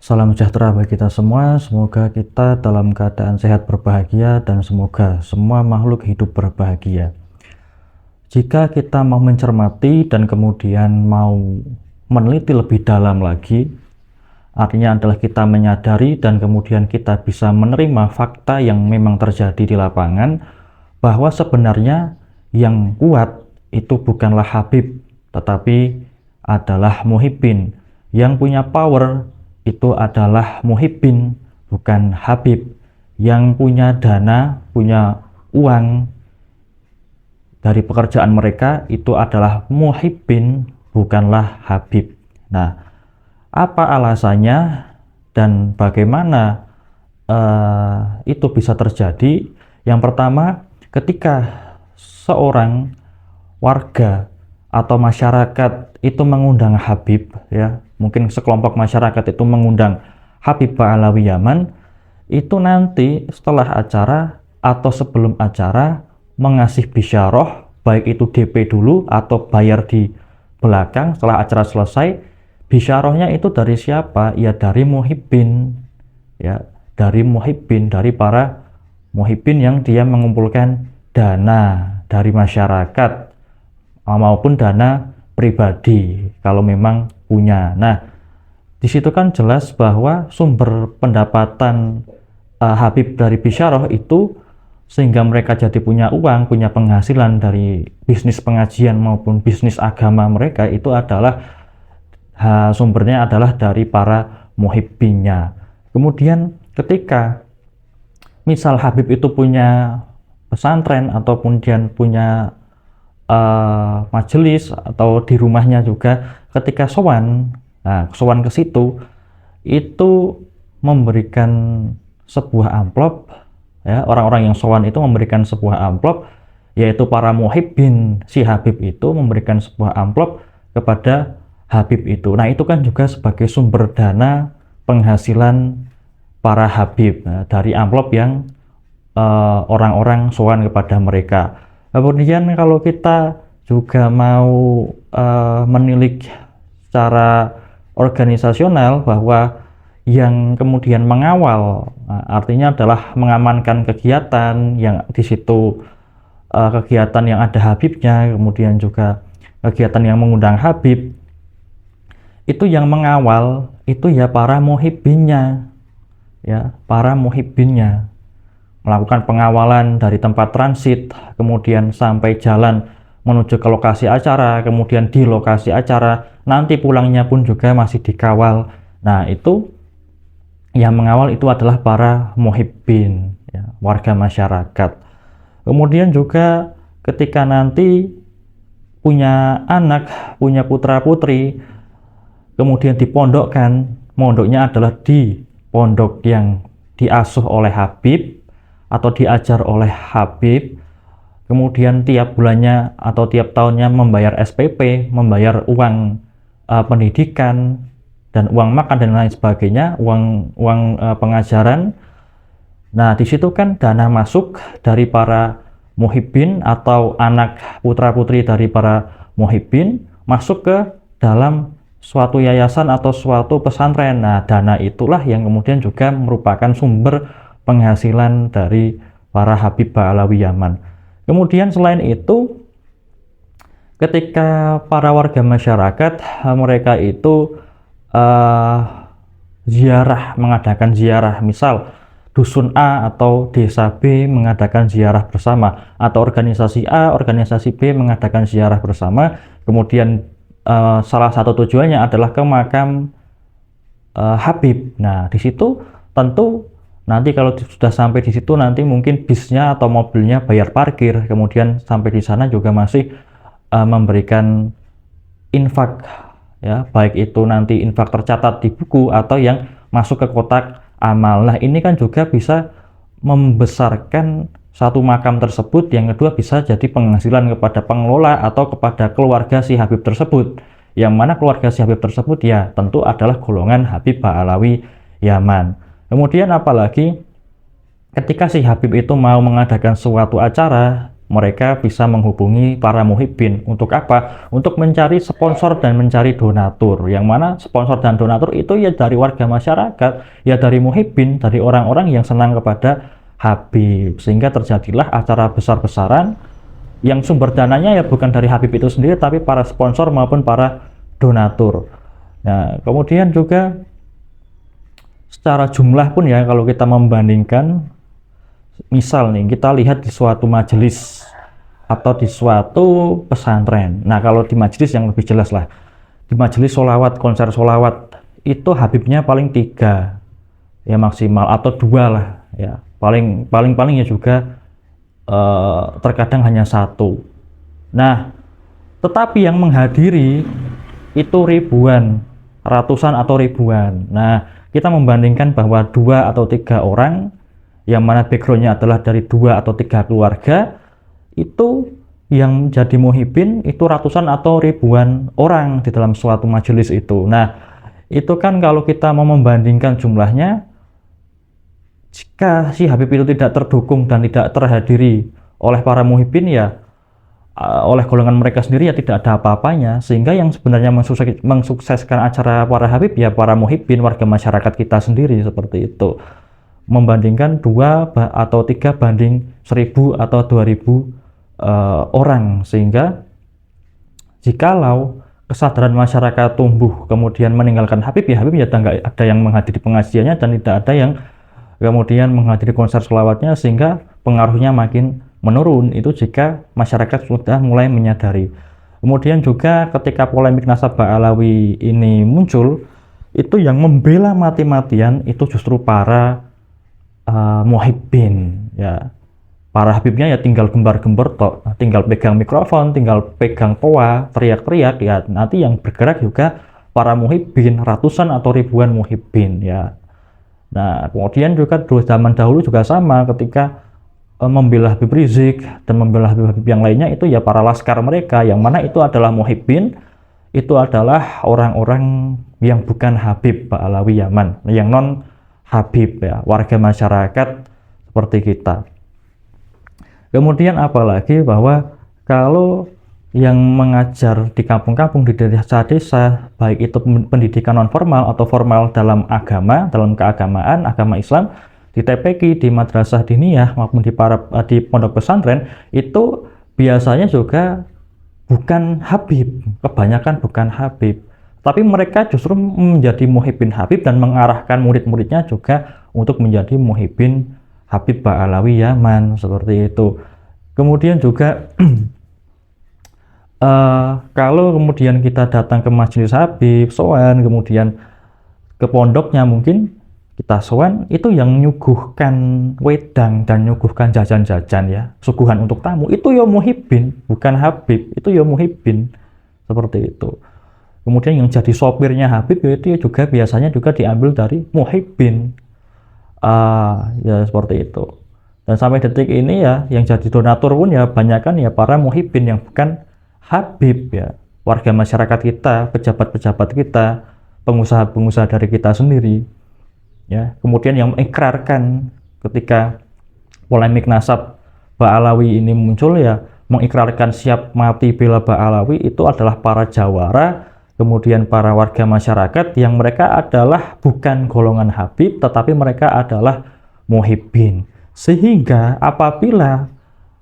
Salam sejahtera bagi kita semua, semoga kita dalam keadaan sehat berbahagia dan semoga semua makhluk hidup berbahagia. Jika kita mau mencermati dan kemudian mau meneliti lebih dalam lagi, artinya adalah kita menyadari dan kemudian kita bisa menerima fakta yang memang terjadi di lapangan, bahwa sebenarnya yang kuat itu bukanlah Habib, tetapi adalah Muhyiddin. Yang punya power itu adalah Muhyiddin, bukan Habib. Yang punya dana, punya uang dari pekerjaan mereka itu adalah Muhyiddin, bukanlah Habib. Nah, apa alasannya dan bagaimana itu bisa terjadi? Yang pertama, ketika seorang warga atau masyarakat itu mengundang Habib, ya mungkin sekelompok masyarakat itu mengundang Habib Ba'alawi Yaman, itu nanti setelah acara atau sebelum acara mengasih bisyarah, baik itu DP dulu atau bayar di belakang setelah acara selesai. Bisyarahnya itu dari siapa? Ya dari Muhyiddin, ya dari Muhyiddin, dari para Muhyiddin yang dia mengumpulkan dana dari masyarakat maupun dana pribadi kalau memang punya. Nah, di situ kan jelas bahwa sumber pendapatan Habib dari bisyarah itu, sehingga mereka jadi punya uang, punya penghasilan dari bisnis pengajian maupun bisnis agama mereka, itu adalah sumbernya adalah dari para muhibbinnya. Kemudian ketika misal Habib itu punya pesantren ataupun dia punya majelis atau di rumahnya juga, ketika sowan, sowan ke situ itu memberikan sebuah amplop, ya orang-orang yang sowan itu memberikan sebuah amplop, yaitu para muhibbin si Habib itu memberikan sebuah amplop kepada Habib itu. Nah, itu kan juga sebagai sumber dana penghasilan para Habib, dari amplop yang orang-orang sowan kepada mereka. Kemudian kalau kita juga mau menilik secara organisasional, bahwa yang kemudian mengawal, artinya adalah mengamankan kegiatan yang di situ, kegiatan yang ada Habibnya, kemudian juga kegiatan yang mengundang Habib, itu yang mengawal itu ya para muhibbinnya, ya para muhibbinnya melakukan pengawalan dari tempat transit, kemudian sampai jalan menuju ke lokasi acara, kemudian di lokasi acara, nanti pulangnya pun juga masih dikawal. Nah, itu yang mengawal itu adalah para muhibbin, ya, warga masyarakat. Kemudian juga ketika nanti punya anak, punya putra-putri, kemudian dipondokkan, mondoknya adalah di pondok yang diasuh oleh Habib atau diajar oleh Habib, kemudian tiap bulannya atau tiap tahunnya membayar SPP, membayar uang pendidikan dan uang makan dan lain sebagainya, uang pengajaran. Nah, di situ kan dana masuk dari para muhibbin atau anak putra-putri dari para muhibbin masuk ke dalam suatu yayasan atau suatu pesantren. Nah, dana itulah yang kemudian juga merupakan sumber penghasilan dari para Habib Ba'alawi Yaman. Kemudian selain itu, ketika para warga masyarakat mereka itu mengadakan ziarah, misal dusun A atau desa B mengadakan ziarah bersama, atau organisasi A, organisasi B mengadakan ziarah bersama, kemudian salah satu tujuannya adalah ke makam Habib. Nah, di situ tentu nanti kalau sudah sampai di situ, nanti mungkin bisnya atau mobilnya bayar parkir, kemudian sampai di sana juga masih memberikan infak, ya, baik itu nanti infak tercatat di buku atau yang masuk ke kotak amal. Nah, ini kan juga bisa membesarkan satu makam tersebut, yang kedua bisa jadi penghasilan kepada pengelola atau kepada keluarga si Habib tersebut, yang mana keluarga si Habib tersebut ya tentu adalah golongan Habib Ba'alawi Yaman. Kemudian apalagi ketika si Habib itu mau mengadakan suatu acara, mereka bisa menghubungi para muhibbin. Untuk apa? Untuk mencari sponsor dan mencari donatur. Yang mana sponsor dan donatur itu ya dari warga masyarakat, ya dari muhibbin, dari orang-orang yang senang kepada Habib. Sehingga terjadilah acara besar-besaran yang sumber dananya ya bukan dari Habib itu sendiri, tapi para sponsor maupun para donatur. Nah, kemudian juga secara jumlah pun ya, kalau kita membandingkan, misal nih kita lihat di suatu majelis atau di suatu pesantren. Nah, kalau di majelis yang lebih jelas lah, di majelis sholawat, konser sholawat itu Habibnya paling 3 ya maksimal, atau 2 lah ya, paling ya juga terkadang hanya 1. Nah, tetapi yang menghadiri itu ribuan, ratusan atau ribuan. Nah, kita membandingkan bahwa 2 atau 3 orang yang mana backgroundnya adalah dari 2 atau 3 keluarga, itu yang jadi muhibbin itu ratusan atau ribuan orang di dalam suatu majelis itu. Nah, itu kan kalau kita mau membandingkan jumlahnya, jika si Habib itu tidak terdukung dan tidak terhadiri oleh para muhibbin ya, oleh golongan mereka sendiri ya tidak ada apa-apanya. Sehingga yang sebenarnya mensukseskan acara para Habib ya para muhibbin, warga masyarakat kita sendiri, seperti itu. Membandingkan 2 atau 3 banding 1000 atau 2000 orang. Sehingga jikalau kesadaran masyarakat tumbuh kemudian meninggalkan Habib ya nggak ada yang menghadiri pengajiannya dan tidak ada yang kemudian menghadiri konser sholawatnya, sehingga pengaruhnya makin menurun. Itu jika masyarakat sudah mulai menyadari. Kemudian juga ketika polemik nasab Ba'alawi ini muncul, itu yang membela mati-matian itu justru para muhibbin ya. Para Habibnya ya tinggal gembar-gember tok, tinggal pegang mikrofon, tinggal pegang toa, teriak-teriak ya. Nanti yang bergerak juga para muhibbin, ratusan atau ribuan muhibbin ya. Nah, kemudian juga zaman dahulu juga sama, ketika membela Habib Rizik dan membela Habib-Habib yang lainnya itu ya para laskar mereka, yang mana itu adalah muhibbin, itu adalah orang-orang yang bukan Habib Ba'alawi Yaman, yang non Habib ya, warga masyarakat seperti kita. Kemudian apalagi bahwa kalau yang mengajar di kampung-kampung, di desa-desa, baik itu pendidikan non formal atau formal dalam agama, dalam keagamaan, agama Islam, di TPQ, di madrasah diniyah maupun di pondok pesantren, itu biasanya juga bukan Habib, kebanyakan bukan Habib, tapi mereka justru menjadi muhibbin Habib dan mengarahkan murid-muridnya juga untuk menjadi muhibbin Habib Ba'alawi Yaman, seperti itu. Kemudian juga kalau kemudian kita datang ke majelis Habib, sowan, kemudian ke pondoknya mungkin kita sowan, itu yang nyuguhkan wedang dan nyuguhkan jajan-jajan ya, suguhan untuk tamu, itu ya muhibbin, bukan Habib, itu ya muhibbin, seperti itu. Kemudian yang jadi sopirnya Habib itu juga biasanya juga diambil dari muhibbin, ya seperti itu. Dan sampai detik ini ya yang jadi donatur pun ya banyakkan ya para muhibbin yang bukan Habib ya, warga masyarakat kita, pejabat-pejabat kita, pengusaha-pengusaha dari kita sendiri ya. Kemudian yang mengikrarkan ketika polemik nasab Ba'alawi ini muncul ya, mengikrarkan siap mati bela Ba'alawi itu adalah para jawara, kemudian para warga masyarakat yang mereka adalah bukan golongan Habib, tetapi mereka adalah muhibbin. Sehingga apabila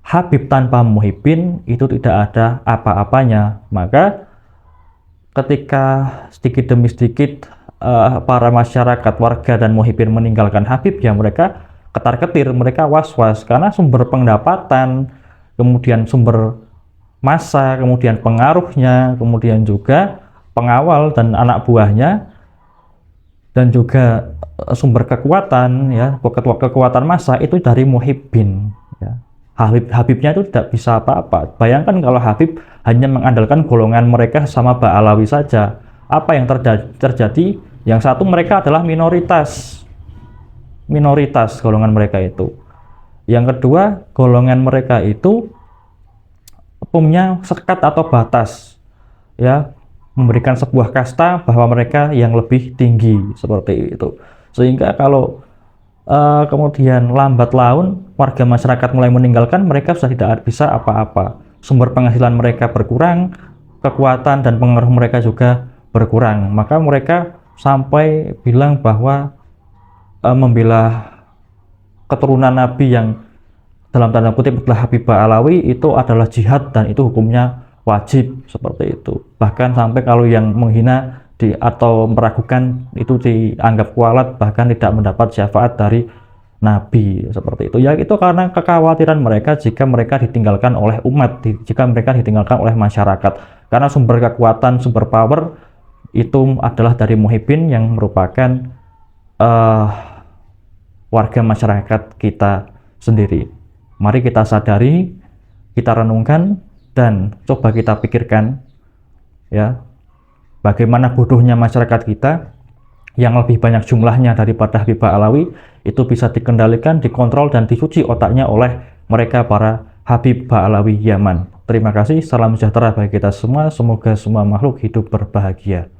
Habib tanpa muhibbin itu tidak ada apa-apanya, maka ketika sedikit demi sedikit para masyarakat, warga dan muhibbin meninggalkan Habib ya, mereka ketar-ketir, mereka was-was karena sumber pendapatan, kemudian sumber massa, kemudian pengaruhnya, kemudian juga pengawal dan anak buahnya, dan juga sumber kekuatan ya, kekuatan massa itu dari muhibbin ya. Habibnya itu tidak bisa apa-apa. Bayangkan kalau Habib hanya mengandalkan golongan mereka sama Ba'alawi saja, apa yang terjadi? Yang satu, mereka adalah minoritas golongan mereka itu. Yang kedua, golongan mereka itu punya sekat atau batas ya, memberikan sebuah kasta bahwa mereka yang lebih tinggi, seperti itu. Sehingga kalau kemudian lambat laun warga masyarakat mulai meninggalkan, mereka sudah tidak bisa apa-apa. Sumber penghasilan mereka berkurang, kekuatan dan pengaruh mereka juga berkurang. Maka mereka sampai bilang bahwa membela keturunan Nabi yang dalam tanda kutip adalah Habibah Alawi itu adalah jihad dan itu hukumnya wajib, seperti itu. Bahkan sampai kalau yang menghina atau meragukan itu dianggap kualat, bahkan tidak mendapat syafaat dari Nabi, seperti itu. Ya itu karena kekhawatiran mereka jika mereka ditinggalkan oleh umat, jika mereka ditinggalkan oleh masyarakat. Karena sumber kekuatan, sumber power itu adalah dari Muhyiddin yang merupakan warga masyarakat kita sendiri. Mari kita sadari, kita renungkan, dan coba kita pikirkan ya, bagaimana bodohnya masyarakat kita yang lebih banyak jumlahnya daripada Habibah Alawi itu bisa dikendalikan, dikontrol, dan dicuci otaknya oleh mereka para Habibah Alawi Yaman. Terima kasih, salam sejahtera bagi kita semua, semoga semua makhluk hidup berbahagia.